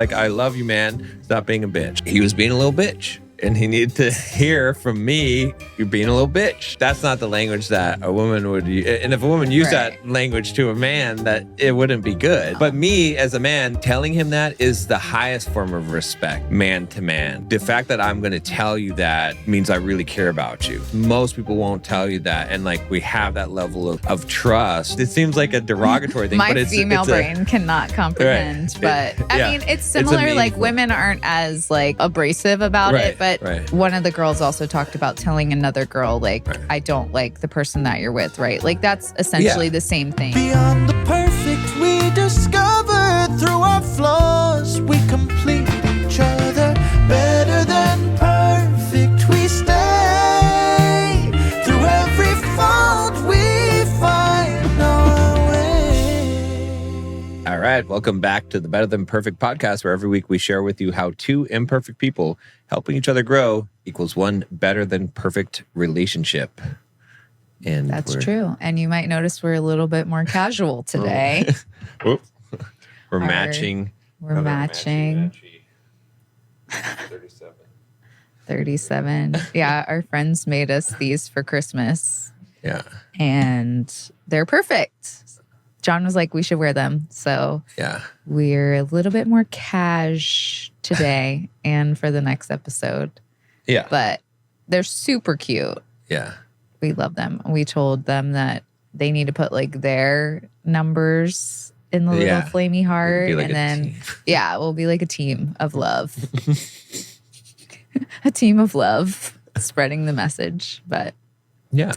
Like, I love you, man. Stop being a bitch. He was being a little bitch. And he needed to hear from me, you're being a little bitch. That's not the language that a woman would use. And if a woman used that language to a man, that it wouldn't be good. But me as a man, telling him that is the highest form of respect, man to man. The fact that I'm going to tell you that means I really care about you. Most people won't tell you that. And like, we have that level of trust. It seems like a derogatory thing. My but female brain cannot comprehend. But I mean, it's similar. Like, women aren't as like abrasive about it. But one of the girls also talked about telling another girl, like, I don't like the person that you're with, right? Like, that's essentially the same thing. Beyond the perfect we discover through our flaws, we complete each other. Better than perfect we stay. Through every fault we find our way. All right, welcome back to the Better Than Perfect podcast, where every week we share with you how two imperfect people helping each other grow equals one better than perfect relationship. And that's true. And you might notice we're a little bit more casual today. We're matching. We're matching. 37. Yeah, our friends made us these for Christmas. Yeah. And they're perfect. John was like, we should wear them. So we're a little bit more cash today and for the next episode. Yeah. But they're super cute. Yeah. We love them. We told them that they need to put like their numbers in the little flamey heart. Like, and then, we'll be like a team of love. A team of love spreading the message. But yeah.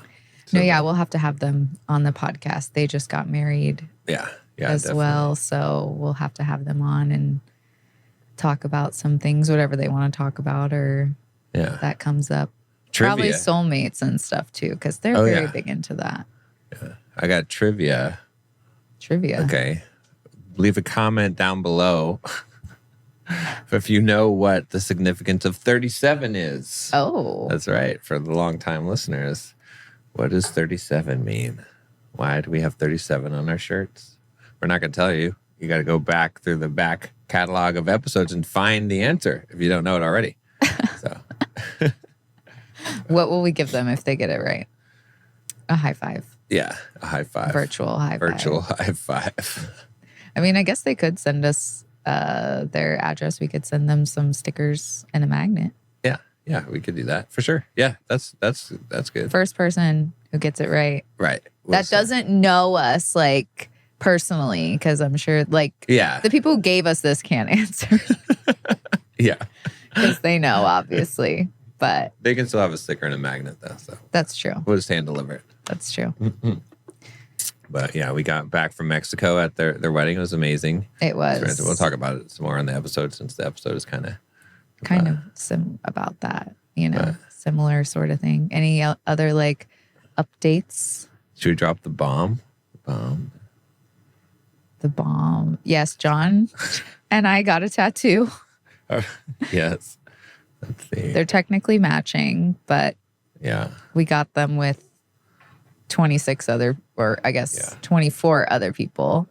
We'll have to have them on the podcast. They just got married as definitely. well. So we'll have to have them on and talk about some things, whatever they want to talk about or that comes up. Trivia. Probably soulmates and stuff too, because they're very big into that. Yeah. I got trivia. Okay. Leave a comment down below if you know what the significance of 37 is. Oh. That's right. For the long-time listeners. What does 37 mean? Why do we have 37 on our shirts? We're not going to tell you. You got to go back through the back catalog of episodes and find the answer if you don't know it already. So, what will we give them if they get it right? A high five. Yeah, a high five. Virtual high five. Virtual high five. I mean, I guess they could send us their address. We could send them some stickers and a magnet. Yeah, we could do that for sure. Yeah, that's good. First person who gets it right. Right. That doesn't know us like personally, because I'm sure like the people who gave us this can't answer. Because they know, obviously. But they can still have a sticker and a magnet though. So that's true. We'll just hand deliver it. That's true. But yeah, we got back from Mexico at their wedding. It was amazing. It was. We'll talk about it some more on the episode, since the episode is kind of about that, similar sort of thing. Any other like updates? Should we drop the bomb? The bomb. Yes, John and I got a tattoo. Yes. Let's see. They're technically matching, but we got them with 26 other, or I guess 24 other people.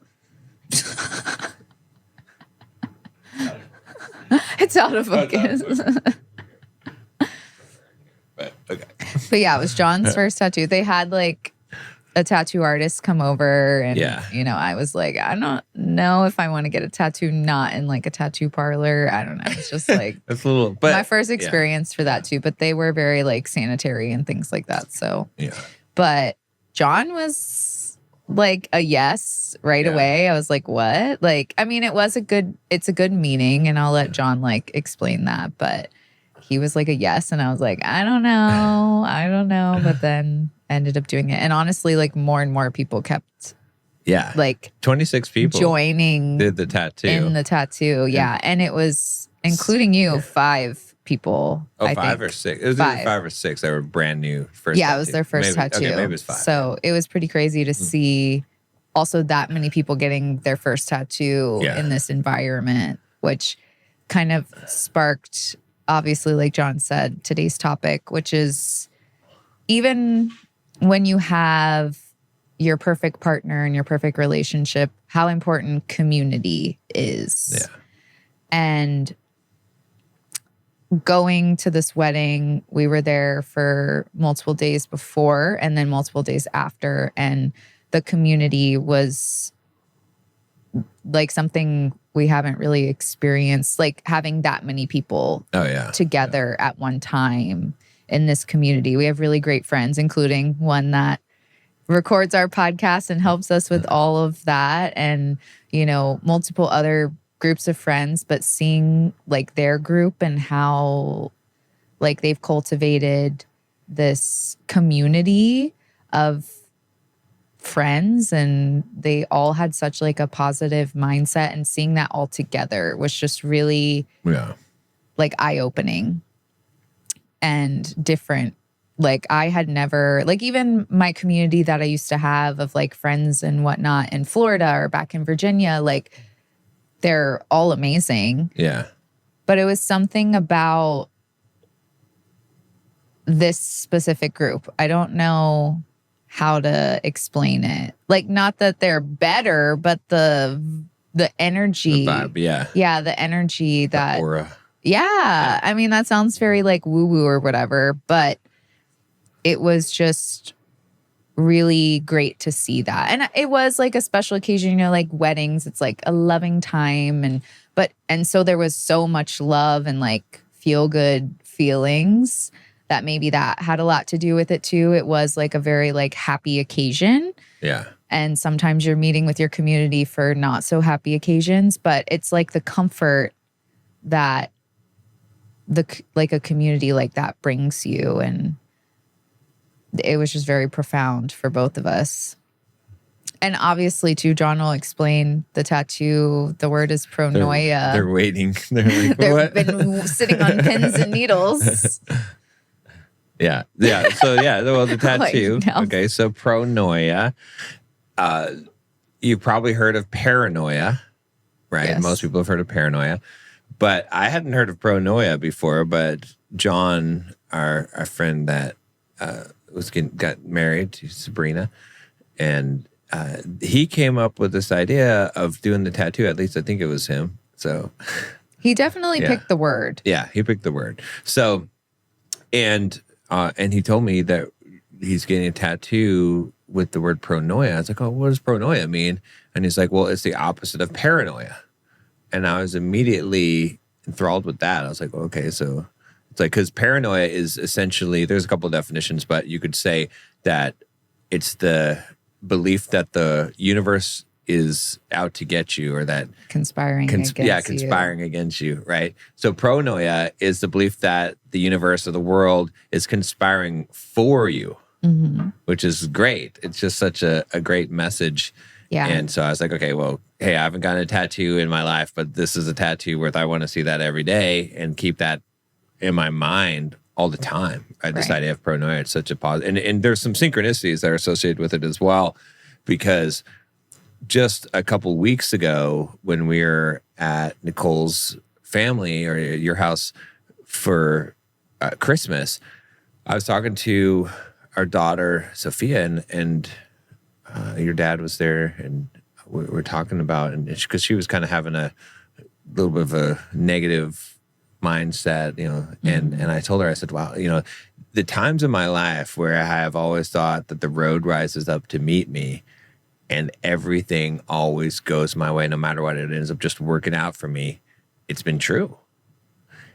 It's out of focus. But okay. But yeah, it was John's first tattoo. They had like a tattoo artist come over and I was like, I don't know if I want to get a tattoo not in like a tattoo parlor. I don't know. It's just like it's a little, but my first experience for that too. But they were very like sanitary and things like that. So but John was like a yes right away. I was like, what? Like, I mean, it's a good meaning, and I'll let John like explain that. But he was like a yes, and I was like, I don't know. But then ended up doing it. And honestly, like more and more people kept like 26 people joining did the tattoo. In the tattoo. Yeah. And it was including you, 5 people. Oh, 5 or 6. It was either 5 or 6. They were brand new first tattoo. It was their first tattoo. Okay, maybe it was 5. So it was pretty crazy to see also that many people getting their first tattoo in this environment, which kind of sparked, obviously, like John said, today's topic, which is even when you have your perfect partner and your perfect relationship, how important community is. And going to this wedding, we were there for multiple days before and then multiple days after. And the community was like something we haven't really experienced, like having that many people together at one time in this community. We have really great friends, including one that records our podcast and helps us with all of that. And, you know, multiple other groups of friends, but seeing like their group and how like they've cultivated this community of friends and they all had such like a positive mindset, and seeing that all together was just really like eye-opening and different. Like I had never, like even my community that I used to have of like friends and whatnot in Florida or back in Virginia, like they're all amazing. Yeah. But it was something about this specific group. I don't know how to explain it. Like not that they're better, but the energy. The vibe, yeah. Yeah, the energy that. The aura. Yeah. I mean, that sounds very like woo-woo or whatever, but it was just really great to see that. And it was like a special occasion, you know, like weddings, it's like a loving time. And so there was so much love and like feel good feelings that maybe that had a lot to do with it too. It was like a very like happy occasion. Yeah. And sometimes you're meeting with your community for not so happy occasions, but it's like the comfort that like a community like that brings you. And it was just very profound for both of us. And obviously, too, John will explain the tattoo. The word is pronoia. They're waiting. They're like, They've been sitting on pins and needles. Yeah. So, well, the tattoo. Like, no. Okay, so pronoia. You've probably heard of paranoia, right? Yes. Most people have heard of paranoia. But I hadn't heard of pronoia before. But John, our friend that got married to Sabrina, and he came up with this idea of doing the tattoo. At least I think it was him. So he definitely picked the word. Yeah, he picked the word. So, and he told me that he's getting a tattoo with the word pronoia. I was like, oh, what does pronoia mean? And he's like, well, it's the opposite of paranoia. And I was immediately enthralled with that. I was like, okay, so it's like, because paranoia is essentially, there's a couple of definitions, but you could say that it's the belief that the universe is out to get you, or that conspiring against you, right? So pronoia is the belief that the universe or the world is conspiring for you, which is great. It's just such a great message. Yeah. And so I was like, okay, well, hey, I haven't gotten a tattoo in my life, but this is a tattoo where I want to see that every day and keep that in my mind all the time. This idea of pronoia, it's such a positive. And there's some synchronicities that are associated with it as well, because just a couple weeks ago when we were at Nicole's family or your house for Christmas, I was talking to our daughter, Sophia, and your dad was there, and we were talking about, and because she was kind of having a little bit of a negative mindset, you know, and I told her, I said, wow, you know, the times in my life where I have always thought that the road rises up to meet me and everything always goes my way, no matter what, it ends up just working out for me, it's been true.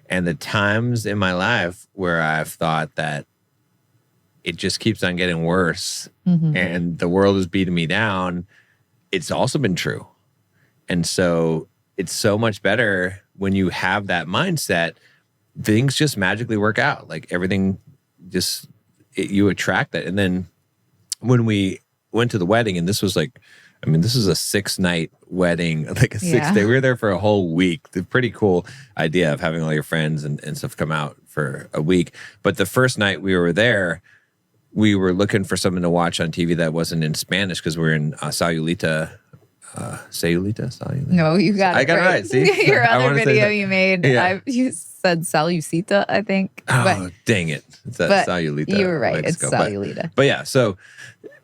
And the times in my life where I've thought that it just keeps on getting worse and the world is beating me down, it's also been true. And so it's so much better when you have that mindset, things just magically work out. Like everything just, you attract that. And then when we went to the wedding, and this was like, I mean, this is a 6-night wedding, like a 6-day. We were there for a whole week. The pretty cool idea of having all your friends and stuff come out for a week. But the first night we were there, we were looking for something to watch on TV that wasn't in Spanish because we're in Sayulita. No, you got it. I got it right. See, your other video you made, you said Salucita, I think. Oh, dang it! It's Sayulita. You were right. Mexico. It's Sayulita. But yeah, so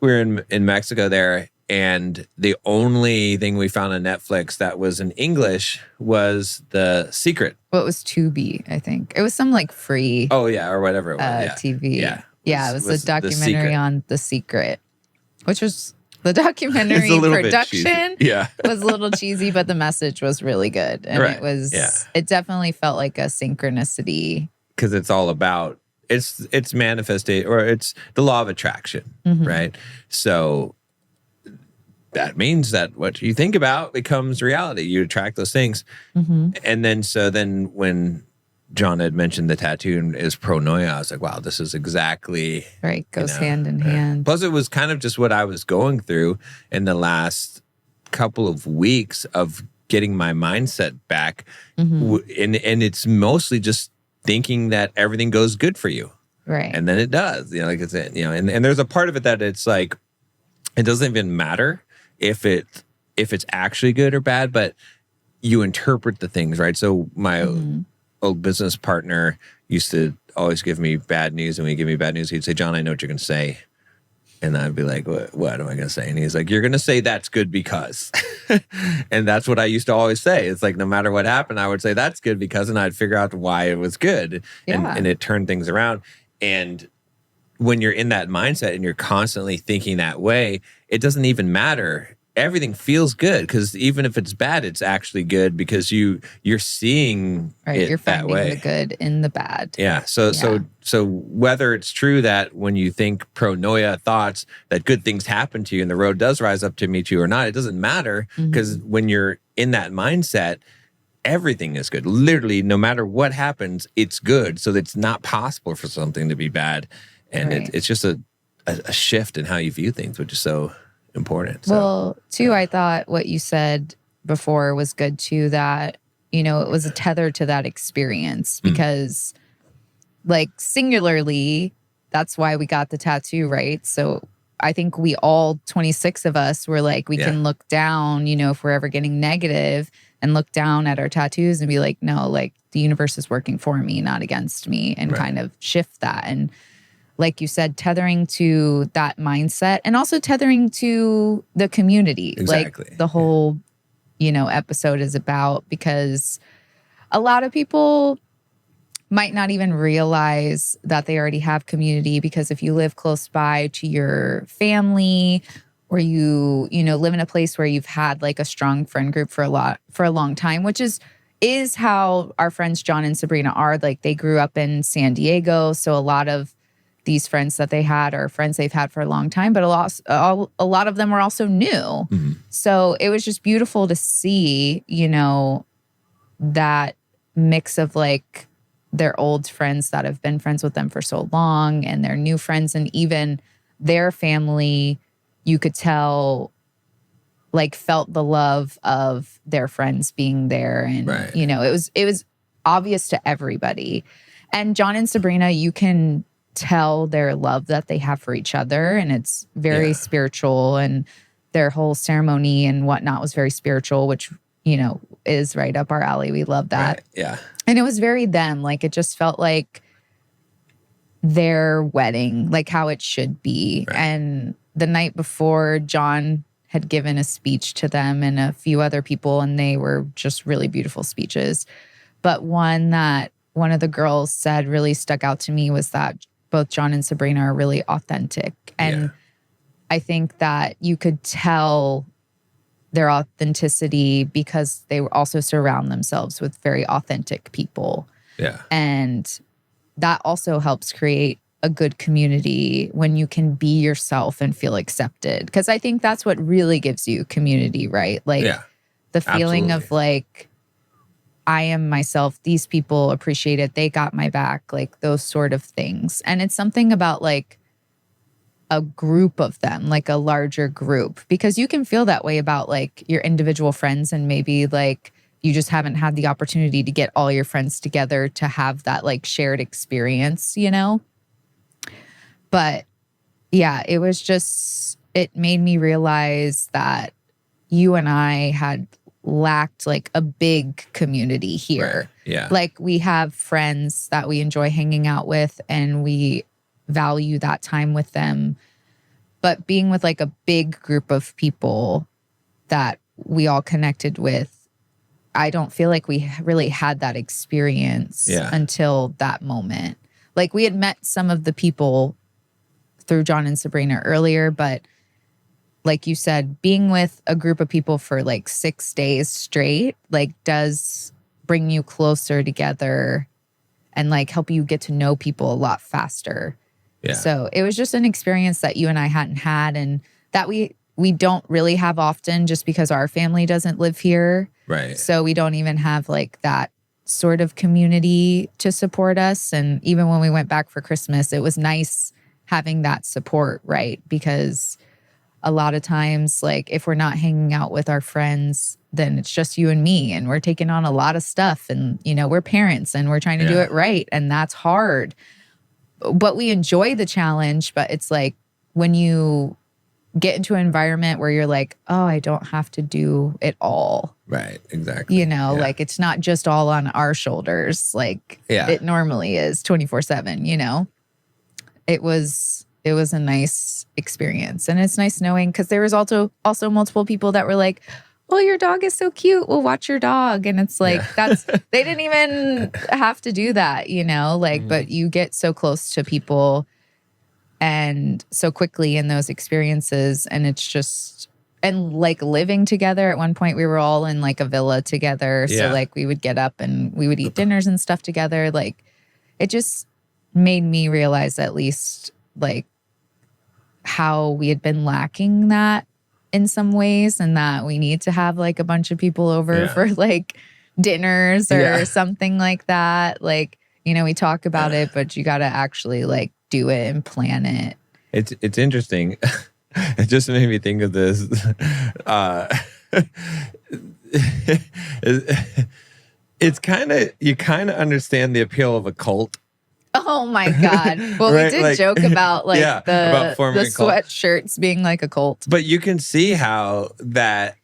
we're in Mexico there, And the only thing we found on Netflix that was in English was The Secret. Well, it was Tubi, I think. It was some like free Oh, yeah, or whatever it was. TV. Yeah. It was a documentary The Secret. on The Secret, which was the documentary It's a little bit production cheesy. Yeah. was a little cheesy, but the message was really good. And Right. it definitely felt like a synchronicity. Because it's all about, it's manifested, or it's the law of attraction, right? So that means that what you think about becomes reality. You attract those things. And then when John had mentioned the tattoo is pronoia, I was like, wow, this is exactly Right. Goes hand in hand. Plus, it was kind of just what I was going through in the last couple of weeks of getting my mindset back. And it's mostly just thinking that everything goes good for you. Right. And then it does. Like it's, and there's a part of it that it's like, it doesn't even matter if it's actually good or bad, but you interpret the things, right? So my old business partner used to always give me bad news, and when he'd give me bad news, he'd say, John, I know what you're going to say. And I'd be like, what am I going to say? And he's like, you're going to say that's good because. And that's what I used to always say. It's like, no matter what happened, I would say that's good because, and I'd figure out why it was good. And it turned things around. And when you're in that mindset and you're constantly thinking that way, it doesn't even matter. Everything feels good because even if it's bad, it's actually good because you're seeing it you're that finding way. the good in the bad. Yeah. So whether it's true that when you think pronoia thoughts that good things happen to you and the road does rise up to meet you or not, it doesn't matter because when you're in that mindset, everything is good. Literally, no matter what happens, it's good. So it's not possible for something to be bad. And it's just a shift in how you view things, which is so important. So. Well, too, I thought what you said before was good too, that, it was a tether to that experience because like singularly, that's why we got the tattoo, right? So I think we all 26 of us were like, we can look down, if we're ever getting negative and look down at our tattoos and be like, no, like the universe is working for me, not against me, and kind of shift that. And like you said, tethering to that mindset and also tethering to the community. Exactly. Like the whole, episode is about, because a lot of people might not even realize that they already have community, because if you live close by to your family, or you live in a place where you've had like a strong friend group for a long time, which is how our friends John and Sabrina are. Like they grew up in San Diego, so a lot of these friends that they had are friends they've had for a long time, but a lot of them were also new. So it was just beautiful to see, that mix of like their old friends that have been friends with them for so long and their new friends, and even their family, you could tell like felt the love of their friends being there. And, it was obvious to everybody. And John and Sabrina, you can tell their love that they have for each other, and it's very spiritual, and their whole ceremony and whatnot was very spiritual, which is right up our alley. We love that. Right. Yeah. And it was very them. Like it just felt like their wedding, like how it should be. Right. And the night before, John had given a speech to them and a few other people, and they were just really beautiful speeches. But one that one of the girls said really stuck out to me was that both John and Sabrina are really authentic. And I think that you could tell their authenticity because they also surround themselves with very authentic people. Yeah. And that also helps create a good community when you can be yourself and feel accepted. Because I think that's what really gives you community, right? Like the feeling of like, I am myself. These people appreciate it. They got my back. Like those sort of things. And it's something about like a group of them, like a larger group, because you can feel that way about like your individual friends, and maybe like you just haven't had the opportunity to get all your friends together to have that like shared experience, But yeah, it was just, it made me realize that you and I had lacked like a big community here. Right. Yeah. Like we have friends that we enjoy hanging out with and we value that time with them. But being with like a big group of people that we all connected with, I don't feel like we really had that experience until that moment. Like we had met some of the people through John and Sabrina earlier, but like you said, being with a group of people for like 6 days straight, like does bring you closer together and like help you get to know people a lot faster. Yeah. So it was just an experience that you and I hadn't had, and that we don't really have often just because our family doesn't live here. Right. So we don't even have like that sort of community to support us. And even when we went back for Christmas, it was nice having that support, right? Because a lot of times, like if we're not hanging out with our friends, then it's just you and me, and we're taking on a lot of stuff, and you know, we're parents and we're trying to do it right, and that's hard. But we enjoy the challenge. But it's like when you get into an environment where you're like, oh, I don't have to do it all. Right, exactly. You know, like it's not just all on our shoulders like it normally is 24/7, you know? It was a nice experience. And it's nice knowing, because there was also multiple people that were like, oh, your dog is so cute. We'll watch your dog. And it's like, they didn't even have to do that, you know, like, but you get so close to people and so quickly in those experiences. And it's just, and like living together at one point, we were all in like a villa together. So like we would get up and we would eat dinners and stuff together. Like it just made me realize at least like how we had been lacking that in some ways, and that we need to have like a bunch of people over for like dinners or something like that. Like, you know, we talk about it, but you got to actually like do it and plan it. It's interesting. It just made me think of this. It's kind of, you kind of understand the appeal of a cult. Oh my God. Well, right? We did like, joke about like the sweatshirts being like a cult. But you can see how that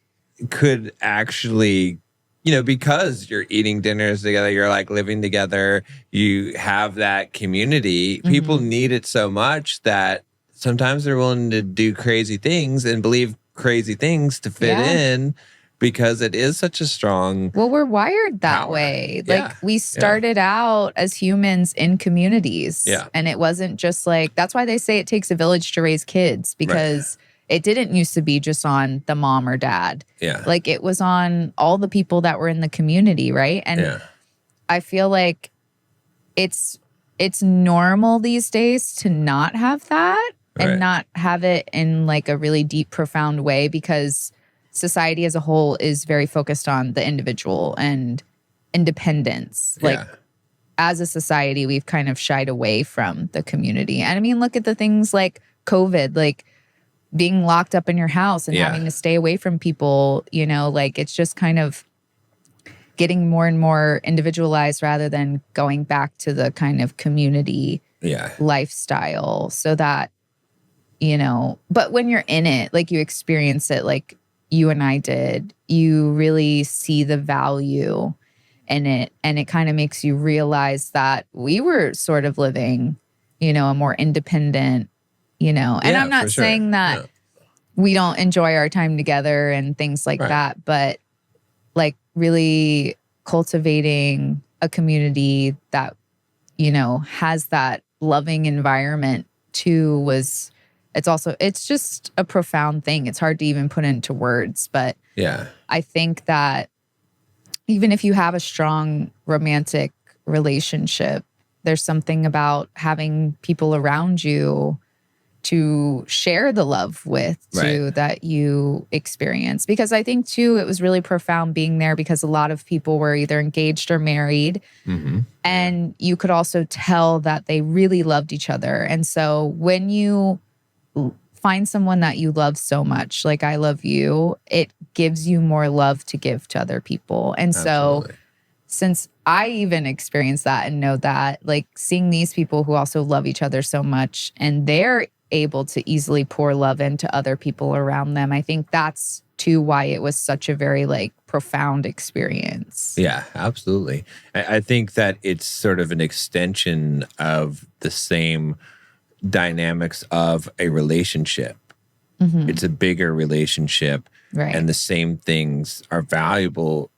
could actually, you know, because you're eating dinners together, you're like living together, you have that community. People need it so much that sometimes they're willing to do crazy things and believe crazy things to fit in. Because it is such a strong Well, we're wired that power. way. Like we started out as humans in communities. Yeah. And it wasn't just like, that's why they say it takes a village to raise kids, because it didn't used to be just on the mom or dad. Yeah. Like it was on all the people that were in the community, right? And I feel like it's normal these days to not have that and not have it in like a really deep, profound way, because society as a whole is very focused on the individual and independence. Like as a society, we've kind of shied away from the community. And I mean, look at the things like COVID, like being locked up in your house and having to stay away from people, you know, like it's just kind of getting more and more individualized rather than going back to the kind of community lifestyle. So that, you know, but when you're in it, like you experience it, like you and I did, you really see the value in it. And it kind of makes you realize that we were sort of living, you know, a more independent, you know, and I'm not saying that we don't enjoy our time together and things like that, but like really cultivating a community that, you know, has that loving environment too it's just a profound thing. It's hard to even put into words, but I think that even if you have a strong romantic relationship, there's something about having people around you to share the love with too that you experience. Because I think too, it was really profound being there because a lot of people were either engaged or married. And you could also tell that they really loved each other. And so when you find someone that you love so much, like I love you, it gives you more love to give to other people. And so since I even experienced that and know that, like seeing these people who also love each other so much and they're able to easily pour love into other people around them, I think that's too why it was such a very like profound experience. Yeah, absolutely. I think that it's sort of an extension of the same dynamics of a relationship. It's a bigger relationship. Right. And the same things are valuable,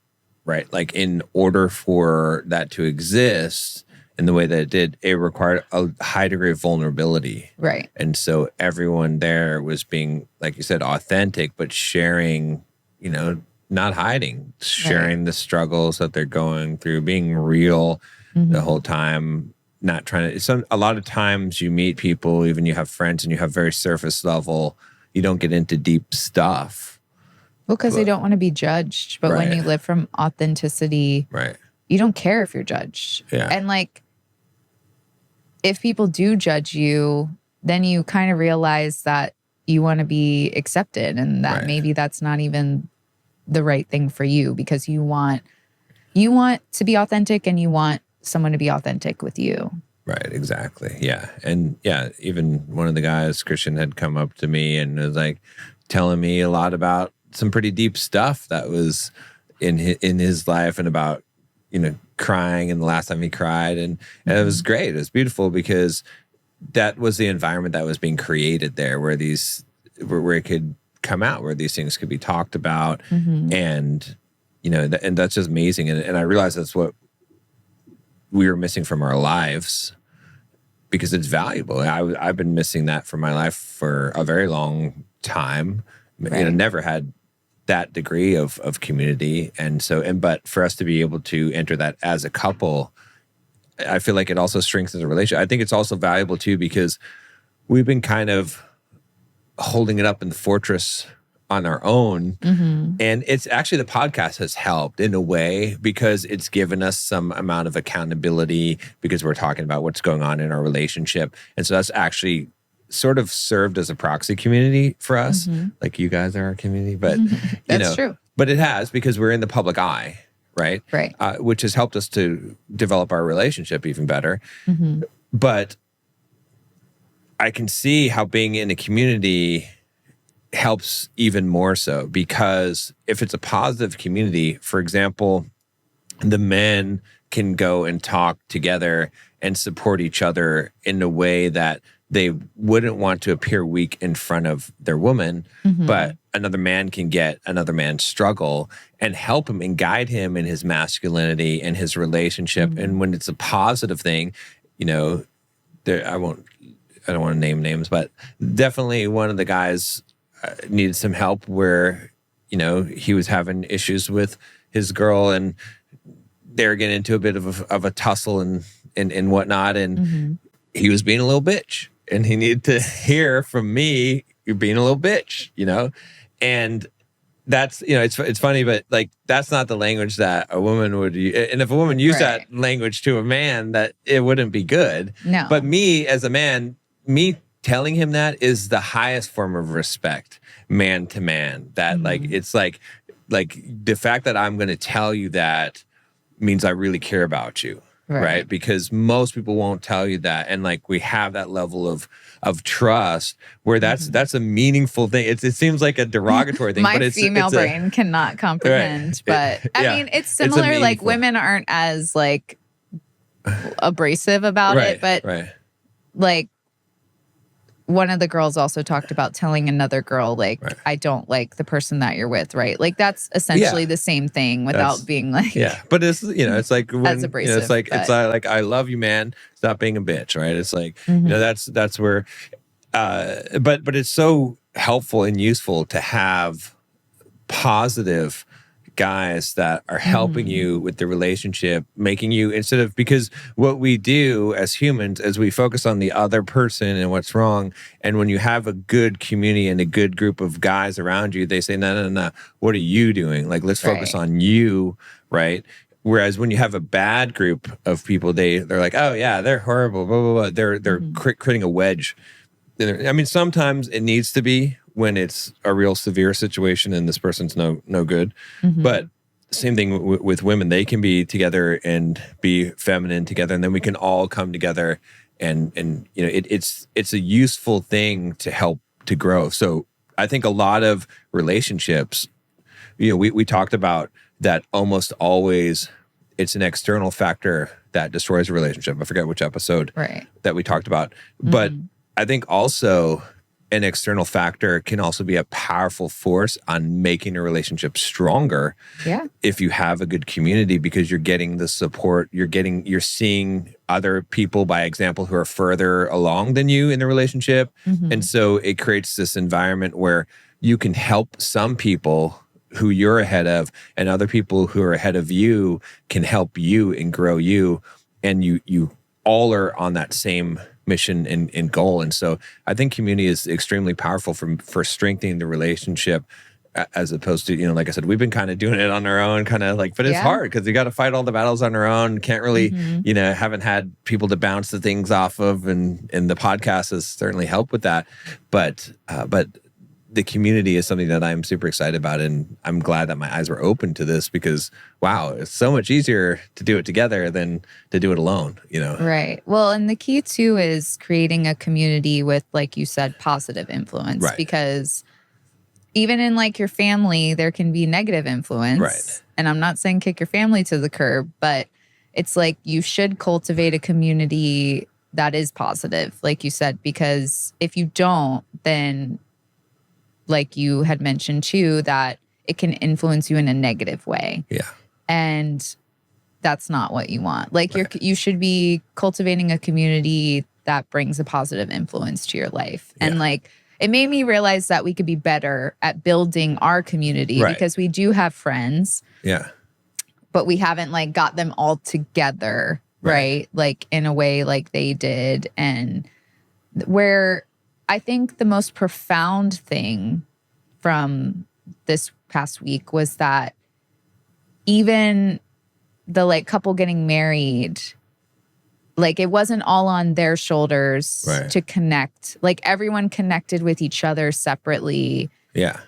right? Like in order for that to exist in the way that it did, it required a high degree of vulnerability. Right. And so everyone there was being, like you said, authentic, but sharing, not hiding, sharing the struggles that they're going through, being real the whole time, not trying to. A lot of times you meet people, even you have friends and you have very surface level, you don't get into deep stuff. Well, because they don't want to be judged. But when you live from authenticity, you don't care if you're judged. Yeah. And like, if people do judge you, then you kind of realize that you want to be accepted and that maybe that's not even the right thing for you, because you want to be authentic and you want someone to be authentic with you. Right, exactly. Yeah. And yeah, even one of the guys, Christian, had come up to me and was like telling me a lot about some pretty deep stuff that was in his life, and about, crying and the last time he cried. And it was great. It was beautiful because that was the environment that was being created there, where it could come out, where these things could be talked about. And, and that's just amazing. And I realized that's what we were missing from our lives, because it's valuable. I've been missing that from my life for a very long time. Never had that degree of community. And so, but for us to be able to enter that as a couple, I feel like it also strengthens the relationship. I think it's also valuable too, because we've been kind of holding it up in the fortress on our own. And it's actually, the podcast has helped in a way, because it's given us some amount of accountability, because we're talking about what's going on in our relationship. And so that's actually sort of served as a proxy community for us. Like you guys are our community, but that's true. But it has, because we're in the public eye, right? Right. Which has helped us to develop our relationship even better. But I can see how being in a community helps even more so, because if it's a positive community, for example, the men can go and talk together and support each other in a way that they wouldn't want to appear weak in front of their woman, but another man can get another man's struggle and help him and guide him in his masculinity and his relationship. And when it's a positive thing, I don't want to name names, but definitely one of the guys needed some help where, he was having issues with his girl, and they're getting into a bit of a tussle and whatnot. And he was being a little bitch, and he needed to hear from me, you're being a little bitch, and that's, it's funny, but like, that's not the language that a woman would use. And if a woman used that language to a man, that it wouldn't be good. No. But me as a man, me telling him that is the highest form of respect, man to man. That like, it's like the fact that I'm going to tell you that means I really care about you. Right. Because most people won't tell you that. And like, we have that level of trust where that's a meaningful thing. It seems like a derogatory thing. My but female brain cannot comprehend. But I mean, it's similar. Like, women aren't as like abrasive about it. But like, one of the girls also talked about telling another girl, like, I don't like the person that you're with, right? Like, that's essentially the same thing without being like... Yeah, but it's, it's like... when, as abrasive. It's like, I love you, man. Stop being a bitch, right? It's like, that's where... But it's so helpful and useful to have positive guys that are helping you with the relationship, making you, instead of, because what we do as humans is we focus on the other person and what's wrong. And when you have a good community and a good group of guys around you, they say, no, what are you doing? Like, let's focus on you, right? Whereas when you have a bad group of people, they're like, oh yeah, they're horrible, blah, blah, blah. They're creating a wedge. I mean, sometimes it needs to be, when it's a real severe situation and this person's no good. But same thing with women. They can be together and be feminine together, and then we can all come together and it's a useful thing to help to grow. So I think a lot of relationships, we talked about that almost always it's an external factor that destroys a relationship. I forget which episode that we talked about. But I think also an external factor can also be a powerful force on making a relationship stronger. Yeah. If you have a good community, because you're getting the support, you're seeing other people by example who are further along than you in the relationship. Mm-hmm. And so it creates this environment where you can help some people who you're ahead of, and other people who are ahead of you can help you and grow you. And you all are on that same mission and goal. And so I think community is extremely powerful for strengthening the relationship, as opposed to, like I said, we've been kind of doing it on our own, kind of like, but it's hard because you got to fight all the battles on our own. Can't really, haven't had people to bounce the things off of, and the podcast has certainly helped with that. But the community is something that I'm super excited about, and I'm glad that my eyes were open to this, because wow, it's so much easier to do it together than to do it alone, Right. Well, and the key too is creating a community with, like you said, positive influence, right. Because even in like your family, there can be negative influence. Right. And I'm not saying kick your family to the curb, but it's like you should cultivate a community that is positive, like you said, because if you don't, then like you had mentioned too, that it can influence you in a negative way. Yeah. And that's not what you want. Like you should be cultivating a community that brings a positive influence to your life. And like, it made me realize that we could be better at building our community, because we do have friends. Yeah. But we haven't like got them all together, right? Like in a way like they did. And where I think the most profound thing from this past week was that even the like couple getting married, like it wasn't all on their shoulders to connect. Like everyone connected with each other separately. Yeah.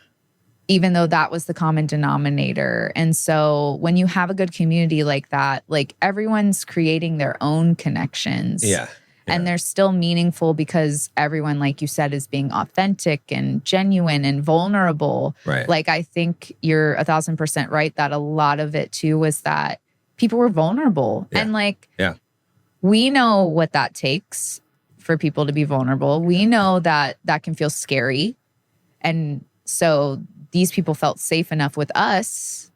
Even though that was the common denominator. And so when you have a good community like that, like everyone's creating their own connections. Yeah. And they're still meaningful because everyone, like you said, is being authentic and genuine and vulnerable. Right. Like, I think you're 1,000% right that a lot of it too was that people were vulnerable. Yeah. And like, we know what that takes for people to be vulnerable. We know that that can feel scary. And so these people felt safe enough with us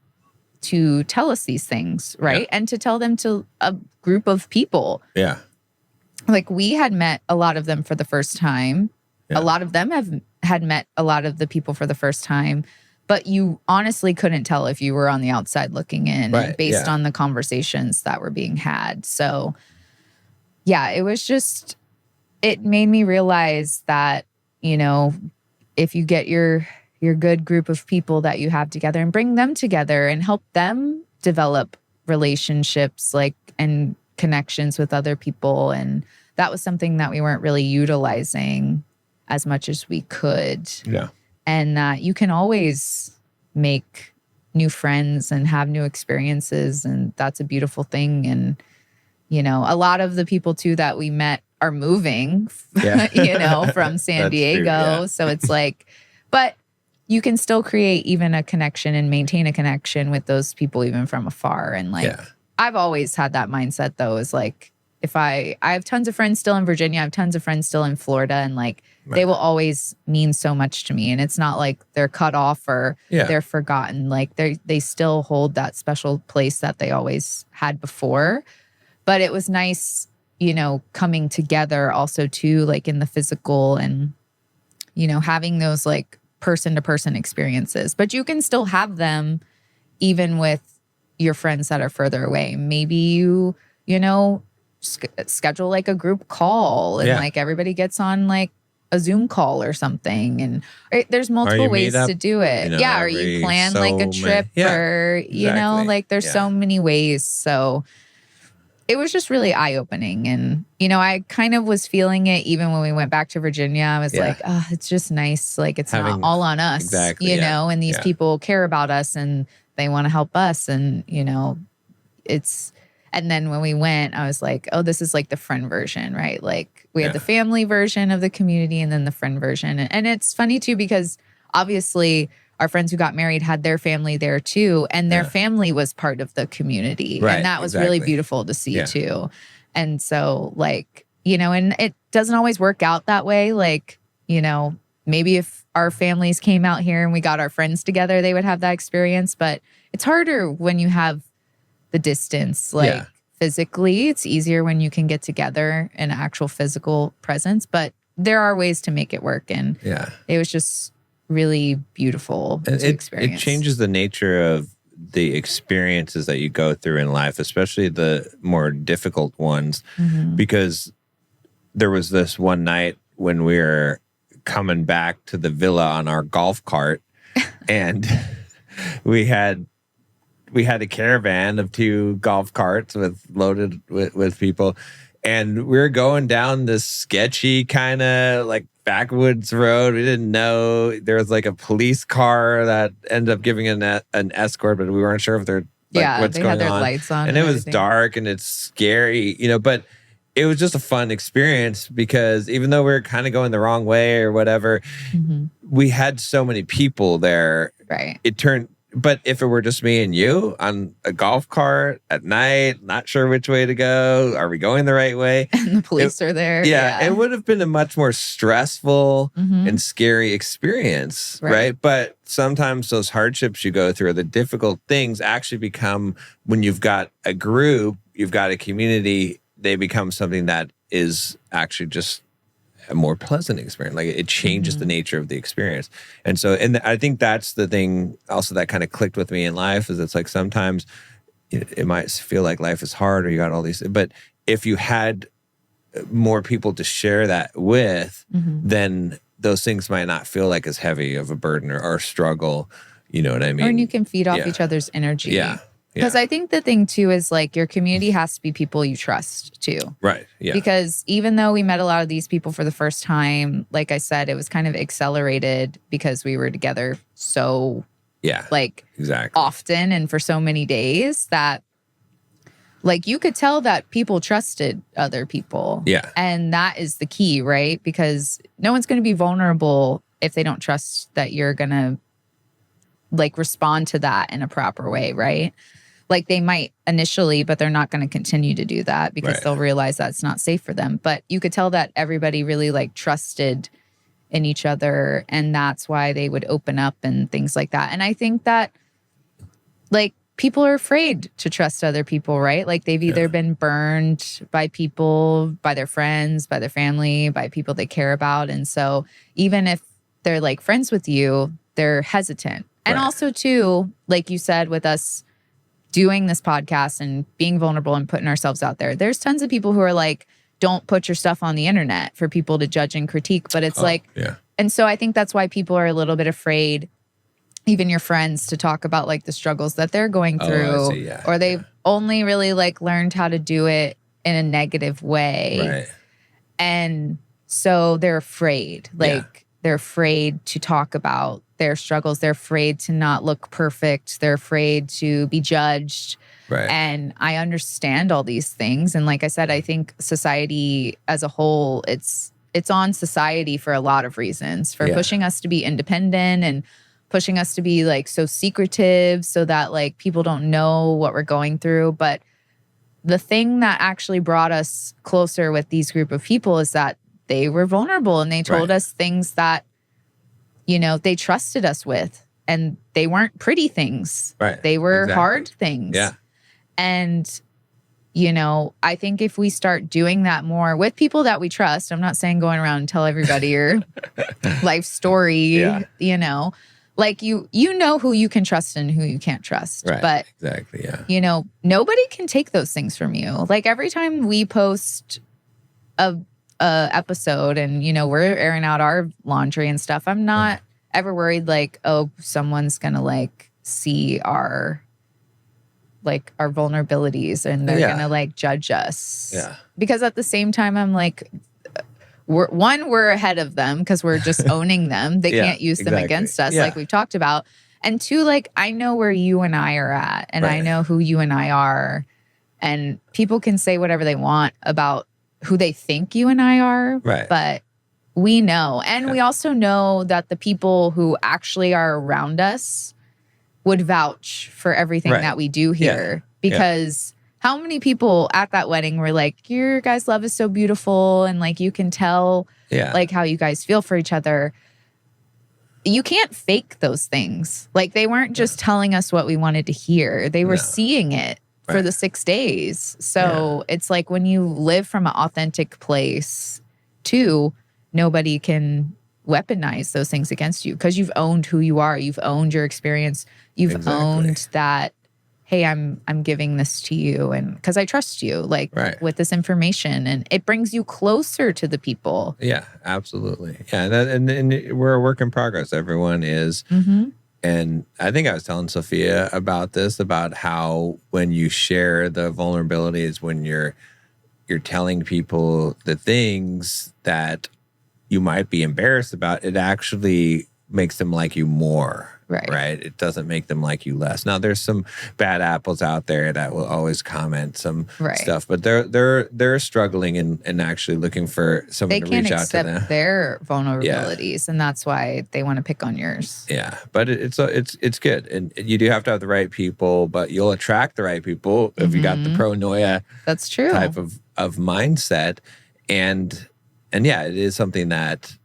to tell us these things, right? And to tell them to a group of people. Yeah. Like we had met a lot of them for the first time. A lot of them had met a lot of the people for the first time, but you honestly couldn't tell if you were on the outside looking in based on the conversations that were being had. So yeah, it was just, it made me realize that, if you get your good group of people that you have together and bring them together and help them develop relationships and connections with other people. And that was something that we weren't really utilizing as much as we could. Yeah. And that you can always make new friends and have new experiences. And that's a beautiful thing. And, a lot of the people too that we met are moving, from San Diego. True, yeah. So it's like, but you can still create even a connection and maintain a connection with those people even from afar. And like, I've always had that mindset though, is like, if I have tons of friends still in Virginia, I have tons of friends still in Florida, and like they will always mean so much to me. And it's not like they're cut off or they're forgotten. Like they still hold that special place that they always had before. But it was nice, coming together also too, like in the physical and, having those like person to person experiences. But you can still have them even with your friends that are further away. Maybe you schedule like a group call and like everybody gets on like a Zoom call or something. And there's multiple ways to do it. Or you plan like a trip or, like there's so many ways. So it was just really eye-opening. And, I kind of was feeling it even when we went back to Virginia. I was like, oh, it's just nice. Like it's not all on us, and these people care about us and they want to help us. And, and then when we went, I was like, oh, this is like the friend version, right? Like we had the family version of the community and then the friend version. And it's funny too, because obviously our friends who got married had their family there too. And their family was part of the community. Right, and that was really beautiful to see too. And so like, and it doesn't always work out that way. Like, maybe if our families came out here and we got our friends together, they would have that experience. But it's harder when you have the distance. Like physically, it's easier when you can get together in actual physical presence. But there are ways to make it work. And it was just really beautiful to experience. It changes the nature of the experiences that you go through in life, especially the more difficult ones, because there was this one night when we were coming back to the villa on our golf cart and we had a caravan of 2 golf carts loaded with people, and we were going down this sketchy kind of like backwoods road. We didn't know there was like a police car that ended up giving an escort, but we weren't sure if they're what's they going had their on. lights on, and it was dark and it's scary, but it was just a fun experience because even though we were kind of going the wrong way or whatever, we had so many people there. Right. But if it were just me and you on a golf cart at night, not sure which way to go, are we going the right way? And the police are there. Yeah, it would have been a much more stressful and scary experience, right? But sometimes those hardships you go through, or the difficult things, actually become, when you've got a group, you've got a community, they become something that is actually just a more pleasant experience. Like it changes the nature of the experience. And so, I think that's the thing also that kind of clicked with me in life, is it's like sometimes it might feel like life is hard or you got all these, but if you had more people to share that with, then those things might not feel like as heavy of a burden or struggle. You know what I mean? Or you can feed off each other's energy. Yeah. Because I think the thing too is like your community has to be people you trust too. Right. Yeah. Because even though we met a lot of these people for the first time, like I said, it was kind of accelerated because we were together so often and for so many days that like you could tell that people trusted other people. Yeah. And that is the key, right? Because no one's going to be vulnerable if they don't trust that you're going to like respond to that in a proper way, right? Like they might initially, but they're not going to continue to do that because they'll realize that's not safe for them. But you could tell that everybody really like trusted in each other, and that's why they would open up and things like that. And I think that like people are afraid to trust other people, right? Like they've either been burned by people, by their friends, by their family, by people they care about. And so even if they're like friends with you, they're hesitant. And also too, like you said, with us doing this podcast and being vulnerable and putting ourselves out there, there's tons of people who are like, don't put your stuff on the internet for people to judge and critique. But it's and so I think that's why people are a little bit afraid, even your friends, to talk about like the struggles that they're going through, or they've only really like learned how to do it in a negative way. Right. And so they're afraid, they're afraid to talk about their struggles. They're afraid to not look perfect. They're afraid to be judged. Right. And I understand all these things. And like I said, I think society as a whole, it's on society for a lot of reasons, for pushing us to be independent and pushing us to be like so secretive so that like people don't know what we're going through. But the thing that actually brought us closer with these group of people is that they were vulnerable and they told us things that, they trusted us with, and they weren't pretty things. Right. They were hard things. Yeah. And, I think if we start doing that more with people that we trust, I'm not saying going around and tell everybody your life story, like you know who you can trust and who you can't trust. Right. But exactly. Yeah. Nobody can take those things from you. Like every time we post a episode and we're airing out our laundry and stuff, I'm not ever worried like, oh, someone's gonna like see our vulnerabilities and they're gonna like judge us. Yeah. Because at the same time, I'm like, we're ahead of them because we're just owning them. They can't use them against us, like we've talked about. And two, like I know where you and I are at, and I know who you and I are, and people can say whatever they want about who they think you and I are, but we know. And we also know that the people who actually are around us would vouch for everything that we do here. Because how many people at that wedding were like, your guys' love is so beautiful, and like you can tell like how you guys feel for each other. you can't fake those things. Like they weren't just telling us what we wanted to hear. They were seeing it for the 6 days. So it's like when you live from an authentic place too, nobody can weaponize those things against you because you've owned who you are. You've owned your experience. You've owned that, hey, I'm giving this to you and because I trust you, like with this information, and it brings you closer to the people. Yeah, absolutely. Yeah, and we're a work in progress. Everyone is. And I think I was telling Sophia about this, about how when you share the vulnerabilities, when you're telling people the things that you might be embarrassed about, it actually makes them like you more. Right. It doesn't make them like you less. Now, there's some bad apples out there that will always comment some stuff, but they're struggling and actually looking for someone to reach out to them. They can't accept their vulnerabilities, and that's why they want to pick on yours. Yeah, but it's good, and you do have to have the right people, but you'll attract the right people if you got the pronoia. That's true. Type of mindset, and yeah, it is something that.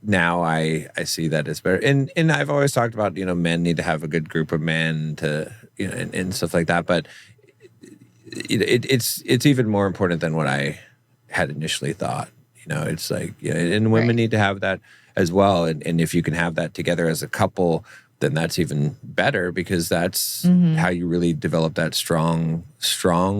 Now I see that it's better. And I've always talked about, men need to have a good group of men to, and stuff like that. But it's even more important than what I had initially thought. It's like, and women need to have that as well. And if you can have that together as a couple, then that's even better because that's how you really develop that strong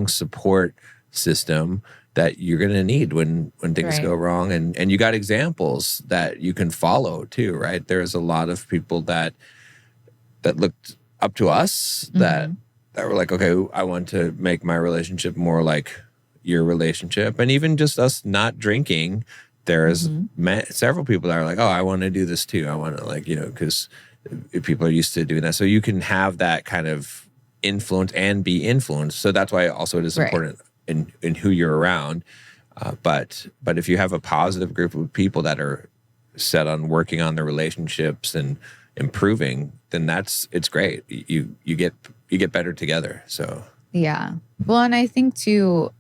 support system that you're going to need when things go wrong. And you got examples that you can follow too, right? There's a lot of people that looked up to us that were like, okay, I want to make my relationship more like your relationship. And even just us not drinking, there's several people that are like, oh, I want to do this too. I want to because people are used to doing that. So you can have that kind of influence and be influenced. So that's why also it is important in who you're around. But if you have a positive group of people that are set on working on their relationships and improving, then it's great. You get better together. So yeah. Well, and I think too,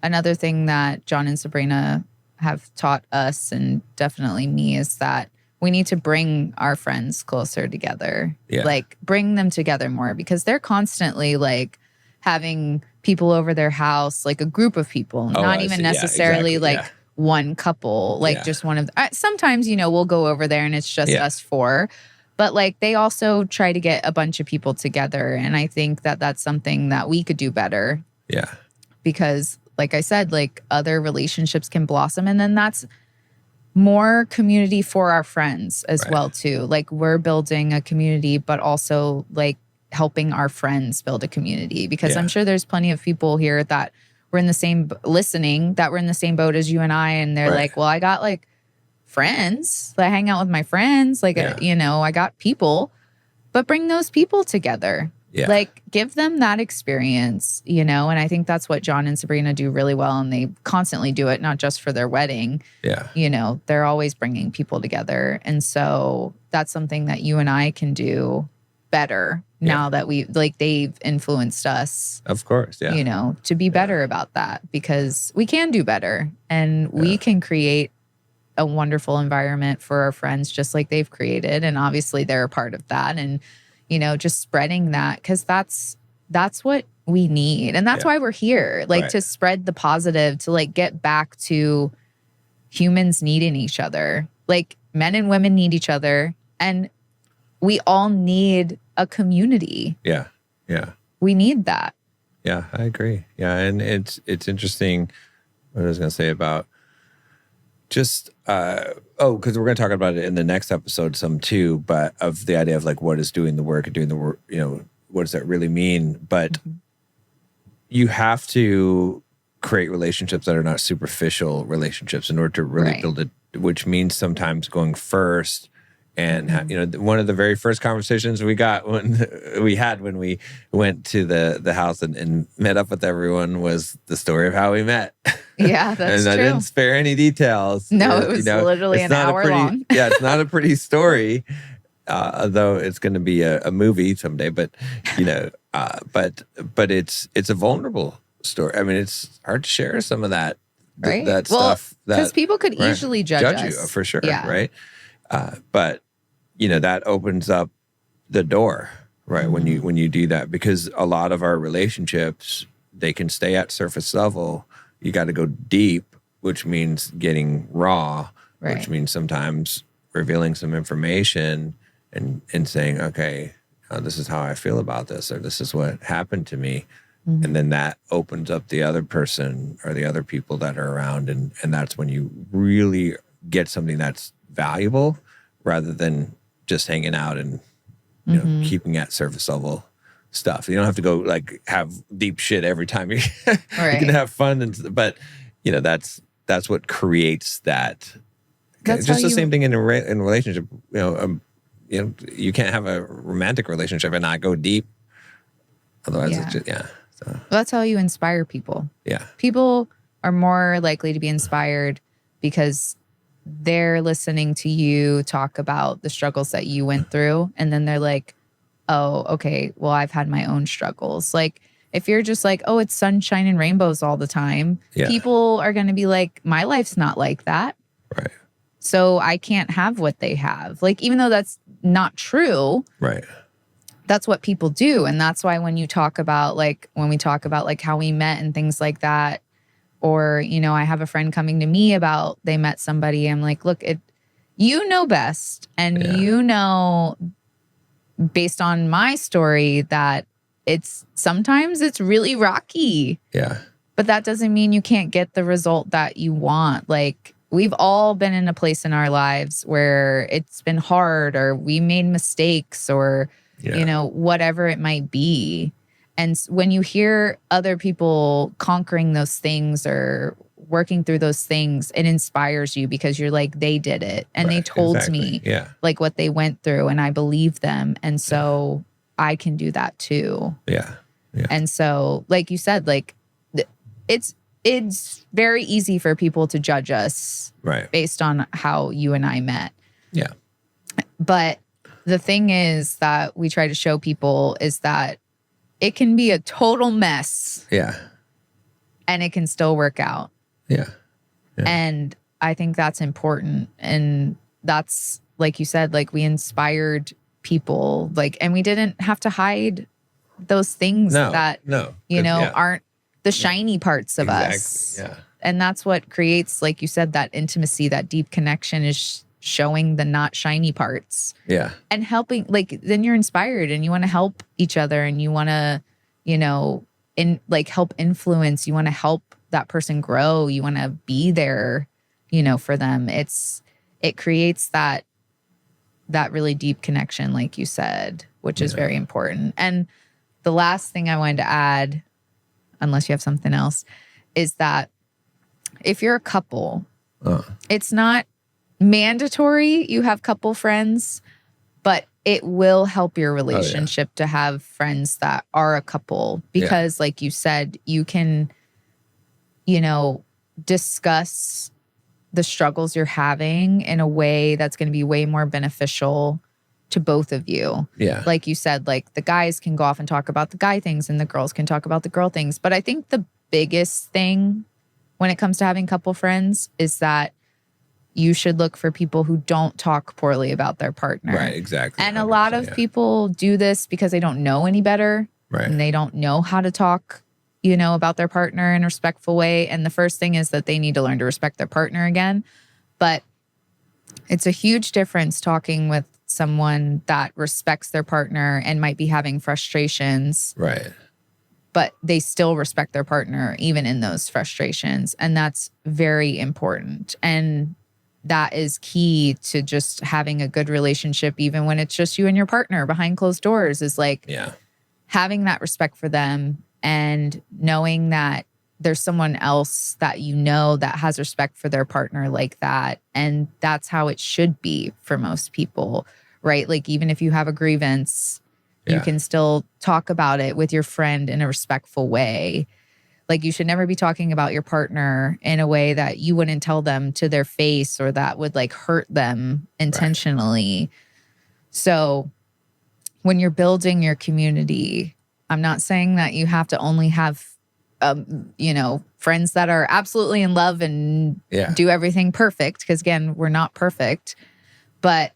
another thing that John and Sabrina have taught us, and definitely me, is that we need to bring our friends closer together. Yeah. Like bring them together more because they're constantly like having people over their house, like a group of people, not even necessarily one couple, like just one of sometimes, we'll go over there and it's just us four, but like they also try to get a bunch of people together. And I think that that's something that we could do better. Yeah. Because like I said, like other relationships can blossom, and then that's more community for our friends as well too. Like we're building a community, but also like helping our friends build a community, because I'm sure there's plenty of people here that were in the same that were in the same boat as you and I, and they're like, well, I got like friends, I hang out with my friends, like I got people, but bring those people together. Like give them that experience, and I think that's what John and Sabrina do really well, and they constantly do it, not just for their wedding. They're always bringing people together, and so that's something that you and I can do better now that they've influenced us, of course, to be better about that, because we can do better, and we can create a wonderful environment for our friends just like they've created, and obviously they're a part of that, and just spreading that, because that's what we need, and that's why we're here, to spread the positive, to get back to humans needing each other. Like men and women need each other, and we all need a community. Yeah. We need that. Yeah, I agree. Yeah, and it's interesting what I was going to say about just, because we're going to talk about it in the next episode some too, but of the idea of what is doing the work and doing the work, what does that really mean? But you have to create relationships that are not superficial relationships in order to really build it, which means sometimes going first. And one of the very first conversations we got when we went to the house and met up with everyone was the story of how we met. Yeah, that's and true. I didn't spare any details. No, it was literally an hour long. Yeah, it's not a pretty story, though it's going to be a movie someday. But but it's a vulnerable story. I mean, it's hard to share some of that stuff because people could easily judge us. you for sure. Yeah. Right. But that opens up the door, right? When you do that, because a lot of our relationships, they can stay at surface level. You got to go deep, which means getting raw, which means sometimes revealing some information and saying, okay, this is how I feel about this, or this is what happened to me. And then that opens up the other person or the other people that are around. And that's when you really get something that's valuable rather than just hanging out and keeping at surface level stuff. You don't have to go like have deep shit every time you can have fun. But that's what creates that. That's just the same thing in a relationship. You can't have a romantic relationship and not go deep. Otherwise, it's just, So. Well, that's how you inspire people. Yeah. People are more likely to be inspired because they're listening to you talk about the struggles that you went through. And then they're like, oh, okay, well, I've had my own struggles. Like, if you're just like, oh, it's sunshine and rainbows all the time, people are going to be like, my life's not like that. Right. So I can't have what they have. Like, even though that's not true. Right. That's what people do. And that's why when we talk about like how we met and things like that, or, I have a friend coming to me about they met somebody. I'm like, look, you know best. And based on my story that sometimes it's really rocky. Yeah. But that doesn't mean you can't get the result that you want. Like, we've all been in a place in our lives where it's been hard, or we made mistakes, or whatever it might be. And when you hear other people conquering those things or working through those things, it inspires you because you're like, they did it. And they told me like what they went through, and I believe them. And so I can do that too. Yeah. And so, like you said, like it's very easy for people to judge us based on how you and I met. Yeah. But the thing is that we try to show people is that it can be a total mess. Yeah. And it can still work out. Yeah. And I think that's important. And that's, like you said, like we inspired people, like, and we didn't have to hide those things that, aren't the shiny parts of us. Yeah. And that's what creates, like you said, that intimacy, that deep connection is showing the not shiny parts. Yeah. And helping, like, then you're inspired and you want to help each other, and you want to, help influence. You want to help that person grow. You want to be there, for them. It creates that really deep connection, like you said, which is very important. And the last thing I wanted to add, unless you have something else, is that if you're a couple, it's not mandatory you have couple friends, but it will help your relationship to have friends that are a couple, because like you said, you can, discuss the struggles you're having in a way that's going to be way more beneficial to both of you. Yeah. Like you said, like the guys can go off and talk about the guy things and the girls can talk about the girl things. But I think the biggest thing when it comes to having couple friends is that you should look for people who don't talk poorly about their partner. Right, exactly. And a lot of people do this because they don't know any better. Right. And they don't know how to talk, about their partner in a respectful way. And the first thing is that they need to learn to respect their partner again. But it's a huge difference talking with someone that respects their partner and might be having frustrations. Right. But they still respect their partner even in those frustrations. And that's very important. And that is key to just having a good relationship, even when it's just you and your partner behind closed doors, is like having that respect for them and knowing that there's someone else that that has respect for their partner like that. And that's how it should be for most people, right? Like, even if you have a grievance, you can still talk about it with your friend in a respectful way. Like, you should never be talking about your partner in a way that you wouldn't tell them to their face, or that would like hurt them intentionally. Right. So when you're building your community, I'm not saying that you have to only have, friends that are absolutely in love and do everything perfect. Because again, we're not perfect. But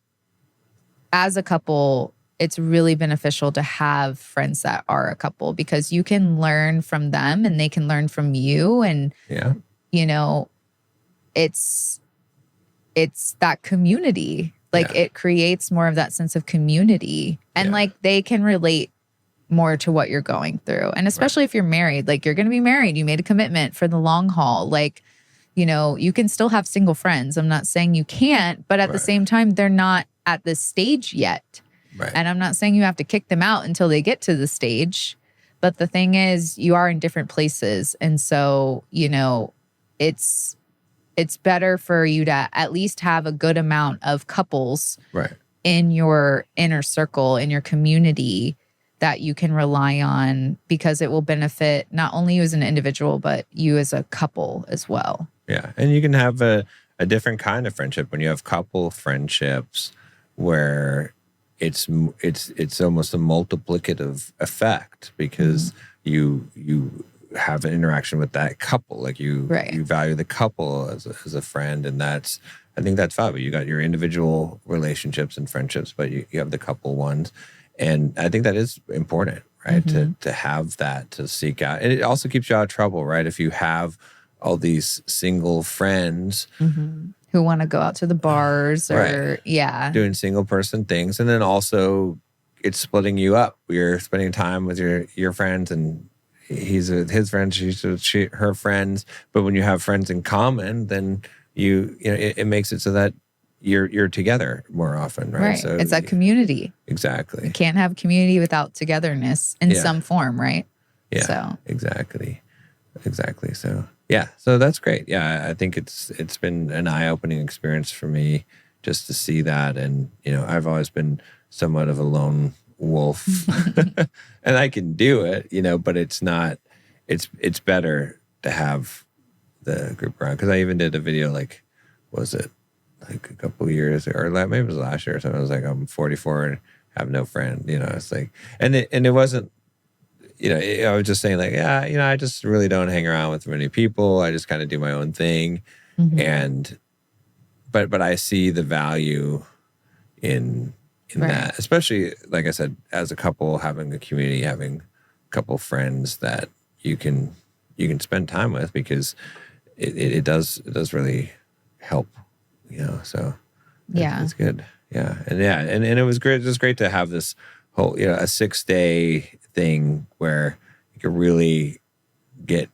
as a couple, it's really beneficial to have friends that are a couple because you can learn from them and they can learn from you. And, you know, it's that community. Like it creates more of that sense of community and like they can relate more to what you're going through. And especially if you're married, like you're going to be married, you made a commitment for the long haul. Like, you know, you can still have single friends. I'm not saying you can't, but at the same time, they're not at this stage yet. Right. And I'm not saying you have to kick them out until they get to the stage. But the thing is, you are in different places. And so, you know, it's better for you to at least have a good amount of couples in your inner circle, in your community that you can rely on because it will benefit not only you as an individual, but you as a couple as well. Yeah. And you can have a different kind of friendship when you have couple friendships where it's almost a multiplicative effect because you have an interaction with that couple. Like you value the couple as a friend. And I think that's valuable. You got your individual relationships and friendships, but you have the couple ones. And I think that is important, right? To have that, to seek out. And it also keeps you out of trouble, right? If you have all these single friends who want to go out to the bars or doing single person things. And then also it's splitting you up. You're spending time with your friends and he's with his friends, she's with her friends. But when you have friends in common, then you know it makes it so that you're together more often, right? So it's that community. Exactly. You can't have community without togetherness in some form, right? Yeah. So exactly. So so that's great. Yeah, I think it's been an eye-opening experience for me just to see that. And you know, I've always been somewhat of a lone wolf, and I can do it, you know, but it's not. It's better to have the group around because I even did a video like, was it like a couple of years or maybe it was last year or something. I was like, I'm 44 and have no friend, you know. It's like, and it wasn't. You know, I was just saying like, yeah, you know, I just really don't hang around with many people. I just kind of do my own thing. And, but I see the value in that, especially like I said, as a couple, having a community, having a couple friends that you can spend time with because it does really help, you know, so it's good. Yeah. And it was great. It was great to have this whole, you know, a 6-day thing where you could really get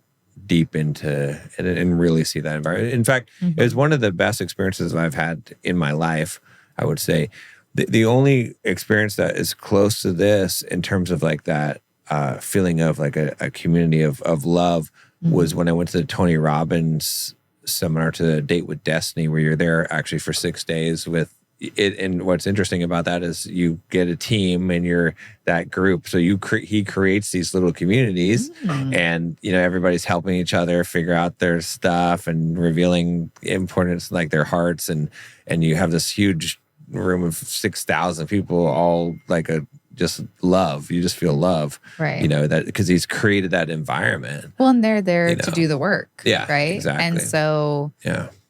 deep into and really see that environment. In fact, it was one of the best experiences I've had in my life, I would say. The only experience that is close to this in terms of like that feeling of like a community of love was when I went to the Tony Robbins seminar, to the Date with Destiny, where you're there actually for 6 days with it. And what's interesting about that is you get a team and you're that group. So he creates these little communities and, you know, everybody's helping each other figure out their stuff and revealing importance like their hearts. And you have this huge room of 6,000 people, all like just love. You just feel love, right? You know, that because he's created that environment. Well, and they're there to do the work, right? Exactly. And so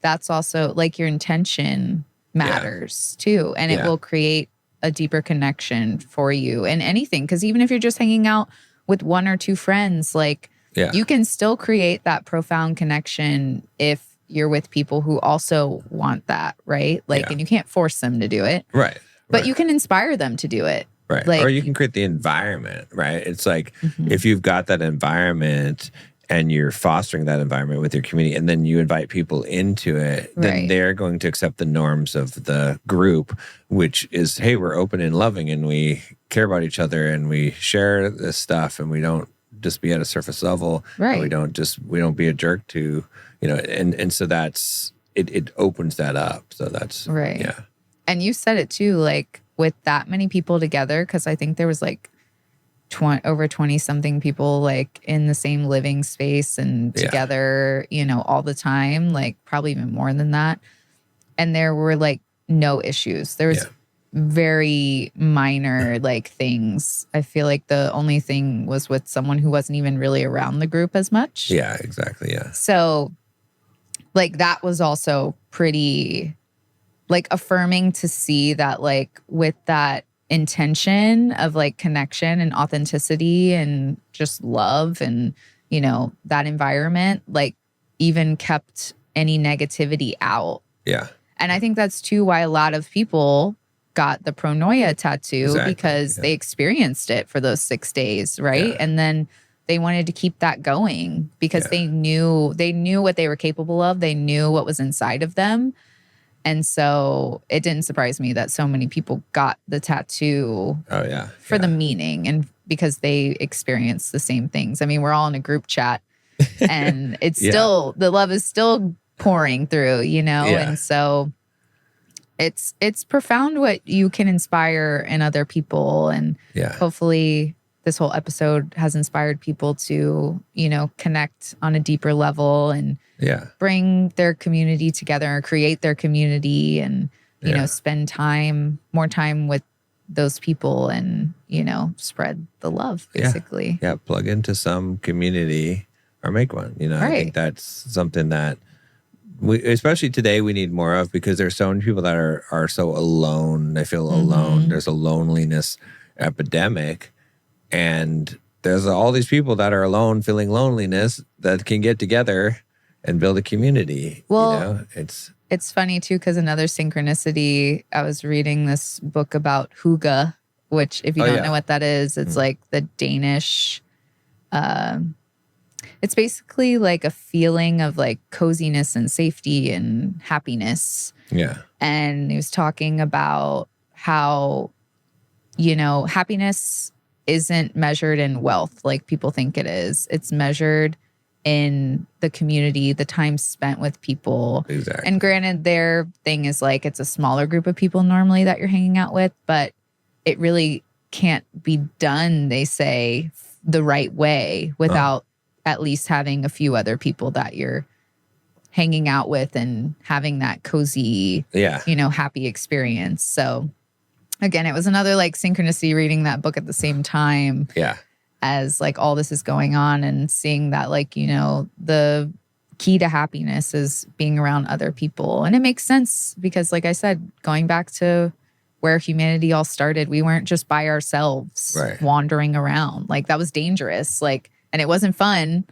that's also like your intention matters too, and it will create a deeper connection for you in anything. Because even if you're just hanging out with 1 or 2 friends, like you can still create that profound connection if you're with people who also want that, right? Like, and you can't force them to do it, right? But you can inspire them to do it, right? Like, or you can create the environment, right? It's like if you've got that environment and you're fostering that environment with your community, and then you invite people into it, then they're going to accept the norms of the group, which is, hey, we're open and loving and we care about each other and we share this stuff and we don't just be at a surface level. Right. We don't be a jerk to, you know, and so that's, it opens that up. So that's, right. Yeah. And you said it too, like with that many people together, because I think there was like over 20 something people like in the same living space and together, you know, all the time, like probably even more than that. And there were like no issues. There was very minor like things. I feel like the only thing was with someone who wasn't even really around the group as much. Yeah, exactly. Yeah. So like that was also pretty like affirming to see that like with that intention of like connection and authenticity and just love and, you know, that environment, like even kept any negativity out. Yeah. And I think that's too why a lot of people got the pronoia tattoo because they experienced it for those 6 days, right? And then they wanted to keep that going because they knew what they were capable of. They knew what was inside of them. And so it didn't surprise me that so many people got the tattoo for the meaning and because they experienced the same things. I mean, we're all in a group chat and it's still, the love is still pouring through, you know? And so it's profound what you can inspire in other people. And hopefully this whole episode has inspired people to, you know, connect on a deeper level and bring their community together or create their community and, you know, spend more time with those people and, you know, spread the love basically. Yeah. Plug into some community or make one, you know, I think that's something that especially today we need more of because there's so many people that are so alone. They feel alone. There's a loneliness epidemic. And there's all these people that are alone, feeling loneliness, that can get together and build a community. Well, you know, it's funny too because another synchronicity. I was reading this book about hygge, which if you don't know what that is, it's like the Danish. It's basically like a feeling of like coziness and safety and happiness. Yeah, and he was talking about how, you know, happiness isn't measured in wealth like people think it is. It's measured in the community, the time spent with people. Exactly. And granted, their thing is like it's a smaller group of people normally that you're hanging out with, but it really can't be done, they say, the right way without at least having a few other people that you're hanging out with and having that cozy, you know, happy experience. So again, it was another like synchronicity reading that book at the same time. Yeah. As like all this is going on and seeing that like, you know, the key to happiness is being around other people. And it makes sense because like I said, going back to where humanity all started, we weren't just by ourselves wandering around. Like that was dangerous. Like, and it wasn't fun.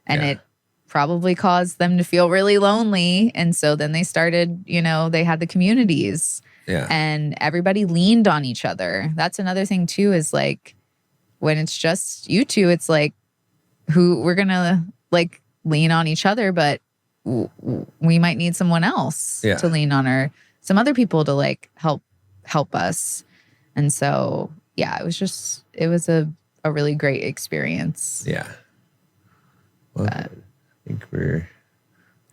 And it probably caused them to feel really lonely. And so then they started, you know, they had the communities. Yeah. And everybody leaned on each other. That's another thing too, is like when it's just you two, it's like we're gonna like lean on each other, but we might need someone else to lean on or some other people to like help us. And so it was a really great experience. Yeah. Well, I think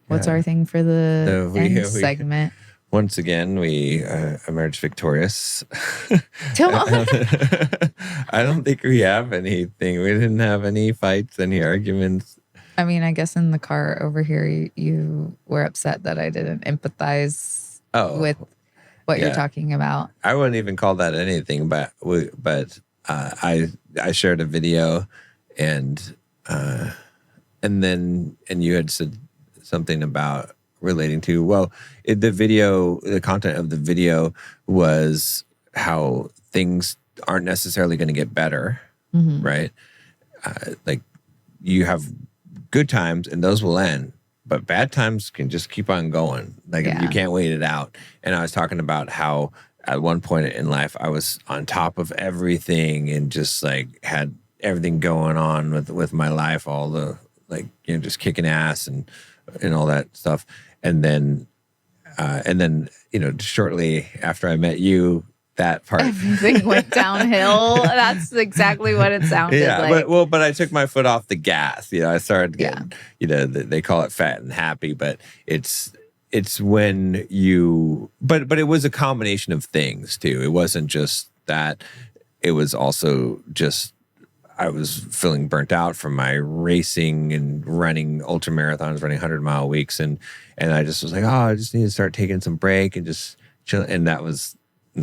what's our thing for the end segment? Once again, we emerged victorious. I don't think we have anything. We didn't have any fights, any arguments. I mean, I guess in the car over here, you were upset that I didn't empathize with what you're talking about. I wouldn't even call that anything, but I shared a video and you had said something about relating to, the content of the video was how things aren't necessarily going to get better, right? Like you have good times and those will end, but bad times can just keep on going. Like you can't wait it out. And I was talking about how at one point in life I was on top of everything and just like had everything going on with my life, all the like, you know, just kicking ass and all that stuff. And then, you know, shortly after I met you, that part. Everything went downhill. That's exactly what it sounded like. But I took my foot off the gas. You know, I started getting, you know, they call it fat and happy, but it's when you, but it was a combination of things too. It wasn't just that. It was also just, I was feeling burnt out from my racing and running ultra marathons, running 100-mile weeks. And I just was like, I just need to start taking some break and just chill. And that was,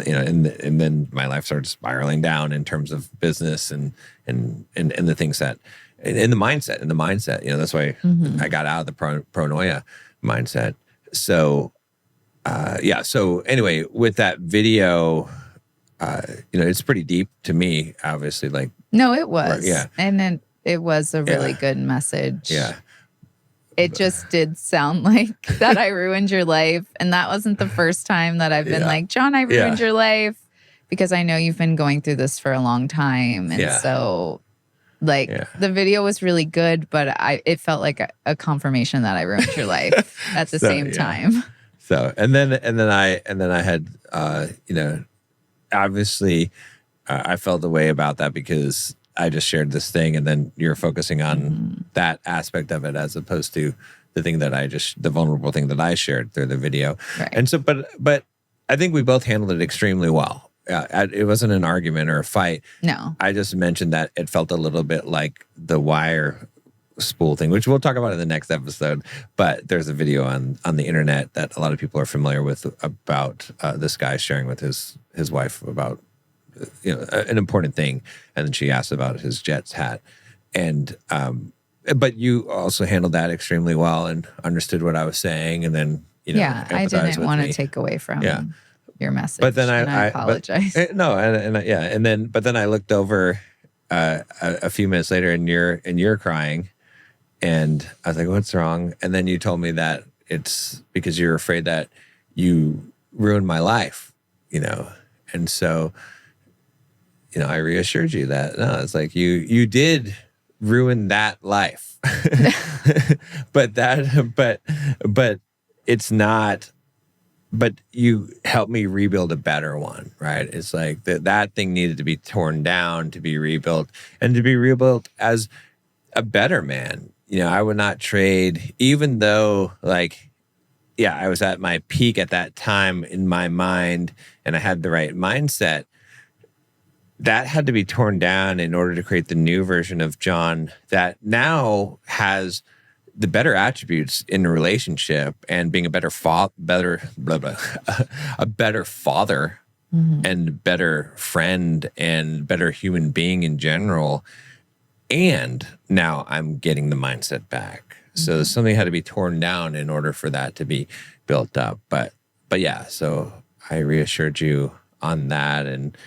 you know, and then my life started spiraling down in terms of business and the things that, in the mindset, you know, that's why I got out of the pronoia mindset. So yeah. So anyway, with that video, it's pretty deep to me, obviously. Like, No, it was. Yeah. And then it was a really good message. Yeah. It just did sound like that I ruined your life. And that wasn't the first time that I've been like, John, I ruined your life, because I know you've been going through this for a long time. And so like the video was really good, but it felt like a confirmation that I ruined your life at the same time. So, and then I had, obviously I felt the way about that because I just shared this thing, and then you're focusing on that aspect of it as opposed to the thing that the vulnerable thing that I shared through the video. Right. And so, but I think we both handled it extremely well. It wasn't an argument or a fight. No. I just mentioned that it felt a little bit like the Wire spool thing, which we'll talk about in the next episode. But there's a video on the internet that a lot of people are familiar with about this guy sharing with his wife about an important thing, and then she asked about his Jets hat, and but you also handled that extremely well and understood what I was saying, and then I didn't want to take away from your message. But then I apologize. But then I looked over a few minutes later, and you're crying, and I was like, "What's wrong?" And then you told me that it's because you're afraid that you ruined my life, and so. I reassured you that no, it's like you did ruin that life, but it's not. But you helped me rebuild a better one, right? It's like that thing needed to be torn down to be rebuilt, and to be rebuilt as a better man. I would not trade, even though I was at my peak at that time in my mind, and I had the right mindset. That had to be torn down in order to create the new version of John that now has the better attributes in a relationship and being a better a better father and better friend and better human being in general. And now I'm getting the mindset back. So something had to be torn down in order for that to be built up. But yeah, so I reassured you on that, and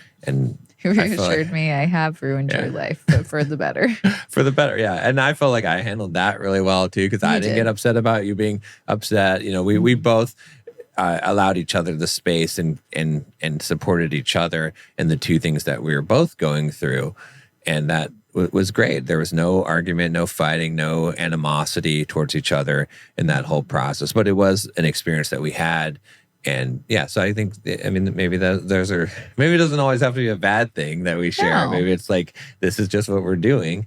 You reassured me I have ruined your life, but for the better. For the better, yeah. And I felt like I handled that really well, too, because I didn't get upset about you being upset. We both allowed each other the space and supported each other in the two things that we were both going through. And that was great. There was no argument, no fighting, no animosity towards each other in that whole process. But it was an experience that we had. And yeah, so I think, maybe maybe it doesn't always have to be a bad thing that we share. No. Maybe it's like, this is just what we're doing.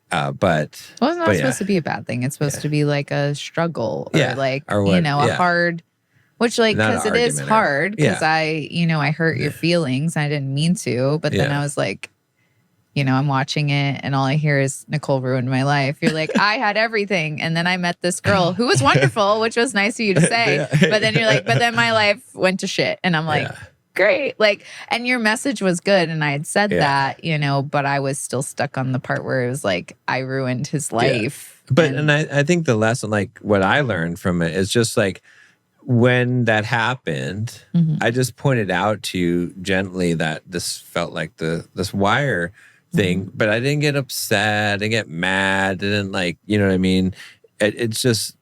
But it's not supposed to be a bad thing. It's supposed to be like a struggle or a hard, which because it is hard because I hurt your feelings. I didn't mean to, but then I was like, I'm watching it and all I hear is Nicole ruined my life. You're like, I had everything. And then I met this girl who was wonderful, which was nice of you to say. But then you're like, but then my life went to shit. And I'm like, great. And your message was good. And I had said that, but I was still stuck on the part where it was like, I ruined his life. Yeah. But, and I think the lesson, what I learned from it is just when that happened, I just pointed out to you gently that this felt like this Wire thing, but I didn't get upset, I didn't get mad, didn't you know what I mean? It's just,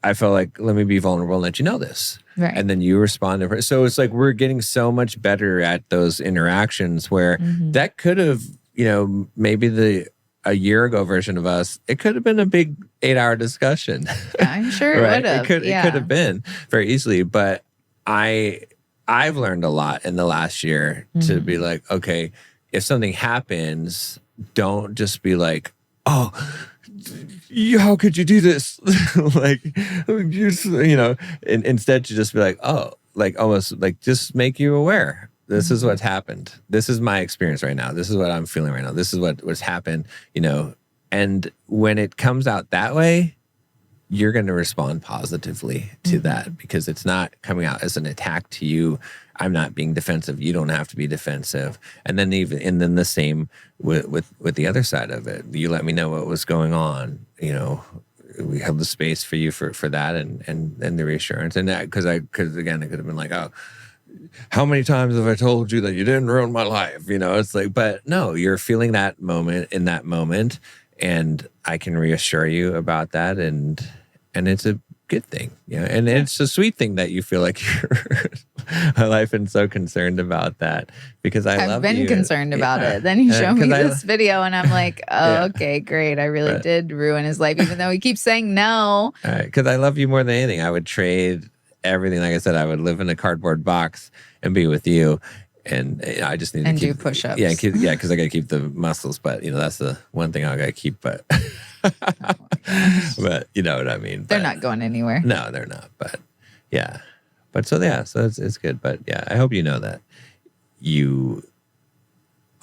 I felt like, let me be vulnerable and let you know this. Right. And then you responded. So it's like, we're getting so much better at those interactions where that could have, maybe a year ago version of us, it could have been a big 8-hour discussion. I'm sure it would have. It could have been very easily, but I've learned a lot in the last year to be like, okay, if something happens, don't just be like, oh, how could you do this? Instead to just be like, oh, almost just make you aware. This is what's happened. This is my experience right now. This is what I'm feeling right now. This is what's happened, And when it comes out that way, you're going to respond positively to that because it's not coming out as an attack to you. I'm not being defensive. You don't have to be defensive. And then the same with the other side of it. You let me know what was going on, we held the space for you for that and the reassurance. And that, because again, it could have been like, oh, how many times have I told you that you didn't ruin my life? You know, it's like, but no, you're feeling that moment in that moment. And I can reassure you about that. And it's a good thing. Yeah. And it's a sweet thing that you feel like you're alive and so concerned about that, because I've been concerned about it. Then you show me this video and I'm like, oh, okay, great. I really did ruin his life, even though he keeps saying no. Because I love you more than anything. I would trade everything. Like I said, I would live in a cardboard box and be with you. And I just need to keep, do push-ups. Yeah, because I got to keep the muscles. But that's the one thing I got to keep. But but you know what I mean. They're not going anywhere. No, they're not. But yeah, so it's good. But yeah, I hope you know that you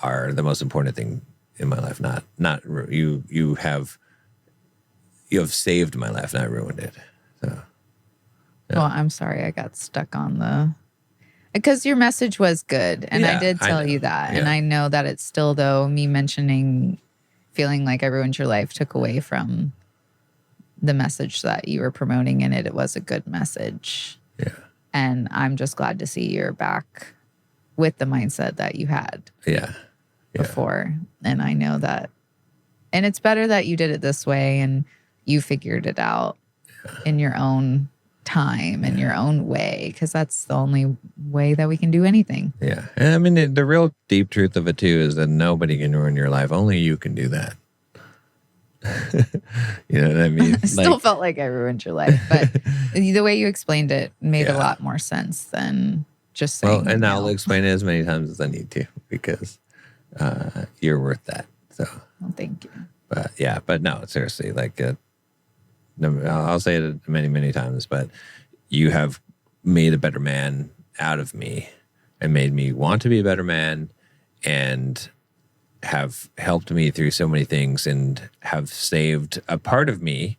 are the most important thing in my life. Not you. You have saved my life, not ruined it. So. Yeah. Well, I'm sorry I got stuck on because your message was good. And I did tell you that. Yeah. And I know that it's still, though, me mentioning feeling like I ruined your life took away from the message that you were promoting in it. It was a good message. Yeah. And I'm just glad to see you're back with the mindset that you had before. And I know that. And it's better that you did it this way and you figured it out in your own time and your own way, because that's the only way that we can do anything. Yeah. And I mean, the real deep truth of it too is that nobody can ruin your life. Only you can do that. You know what I mean? I still felt like I ruined your life, but the way you explained it made a lot more sense than just saying. Well, and I'll explain it as many times as I need to, because you're worth that. So. Well, thank you. But no, seriously, like I'll say it many, many times, but you have made a better man out of me and made me want to be a better man, and have helped me through so many things, and have saved a part of me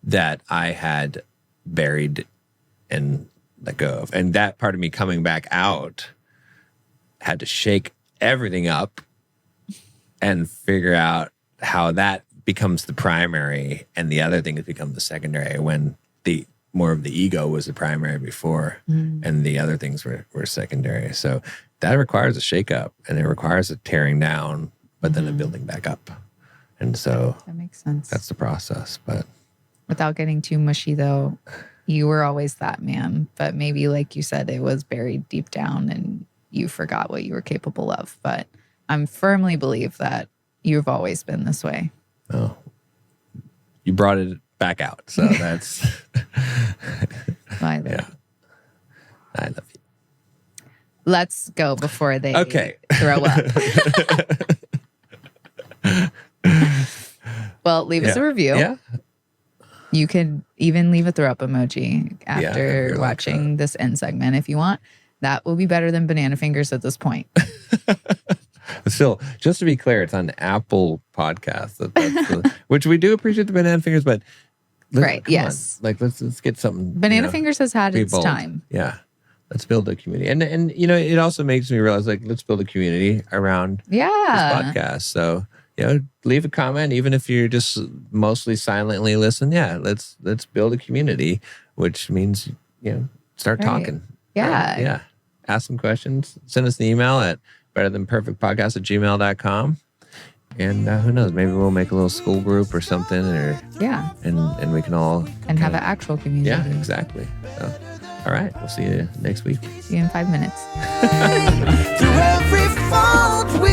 that I had buried and let go of. And that part of me coming back out had to shake everything up and figure out how that becomes the primary and the other things become the secondary, when the more of the ego was the primary before and the other things were secondary. So that requires a shakeup, and it requires a tearing down, but then a building back up. And so that makes sense. That's the process. But without getting too mushy though, you were always that man, but maybe like you said, it was buried deep down and you forgot what you were capable of. But I firmly believe that you've always been this way. Oh, you brought it back out. So that's. I love you. Let's go before they throw up. Well, leave us a review. Yeah. You can even leave a throw up emoji after watching this end segment if you want. That will be better than banana fingers at this point. Still, just to be clear, it's on Apple Podcasts, which we do appreciate the banana fingers, but yes, like let's get something. Banana fingers has had its time. Yeah, let's build a community, and it also makes me realize, like, let's build a community around this podcast. So leave a comment, even if you're just mostly silently listen. Yeah, let's build a community, which means start talking. Yeah, ask some questions. Send us an email at betterthanperfectpodcast@gmail.com. And who knows, maybe we'll make a little school group or something, and we can all have an actual community. Yeah, exactly. So, all right, we'll see you next week. See you in 5 minutes. Through every fault we